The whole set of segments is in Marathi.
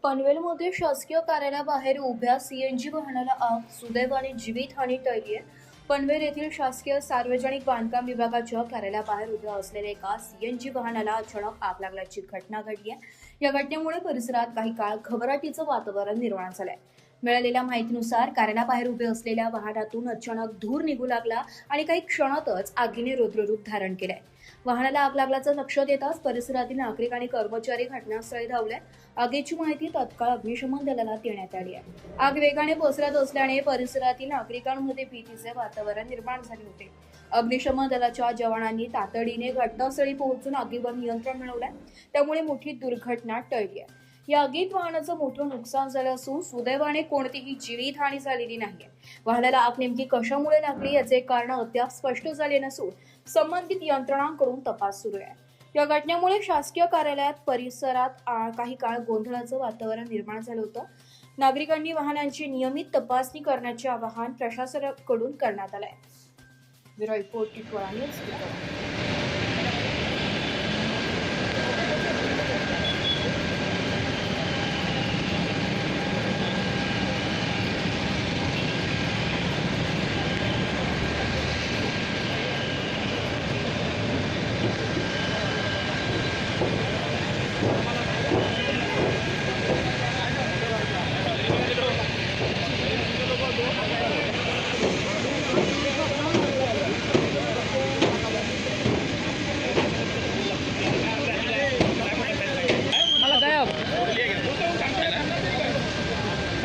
पनवेलमध्ये शासकीय कार्यालयाबाहेर उभ्या सीएनजी वाहनाला आग, सुदैवाने जीवितहानी टळली आहे. पनवेल येथील शासकीय सार्वजनिक बांधकाम विभागाच्या कार्यालयाबाहेर उभ्या असलेल्या एका सीएनजी वाहनाला अचानक आग लागल्याची घटना घडली आहे. या घटनेमुळे परिसरात काही काळ घबराटीचं वातावरण निर्माण झालंय. मिळालेल्या माहितीनुसार कार्यालयाबाहेर उभे असलेल्या वाहनातून अचानक धूर निघू लागला आणि काही क्षणातच आगीने रौद्ररूप धारण केलंय. वाहनाला आग लागल्याचं लक्षात येताच परिसरातील नागरिक आणि कर्मचारी घटनास्थळी धावले. आगीची माहिती तात्काळ अग्निशमन दलाला देण्यात आली आहे. आग वेगाने पसरत असल्याने परिसरातील नागरिकांमध्ये भीतीचे वातावरण निर्माण झाले होते. अग्निशमन दलाच्या जवानांनी तातडीने घटनास्थळी पोहोचून आगीवर नियंत्रण मिळवलंय. त्यामुळे मोठी दुर्घटना टळली आहे. या आगीत वाहनाचं मोठं नुकसान झालं असून सुदैवाने कोणतीही जीवितहानी झालेली नाहीये. वाहनाला आग नेमकी कशामुळे लागली याचे कारण अद्याप स्पष्ट झाले नसून संबंधित यंत्रणांकडून तपास सुरू आहे. या घटनेमुळे शासकीय कार्यालयात परिसरात काही काळ गोंधळाचं वातावरण निर्माण झालं होतं. नागरिकांनी वाहनांची नियमित तपासणी करण्याचे आवाहन प्रशासनाकडून करण्यात आलंय. Bureau report Titwala news.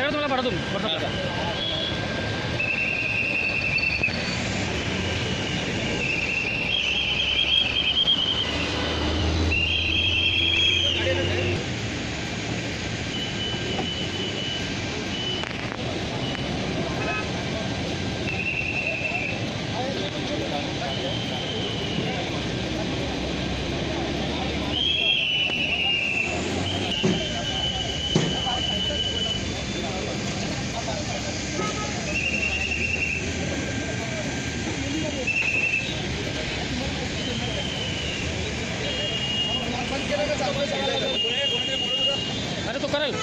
तुम्हाला भरा तुम्ही अरे तो करेल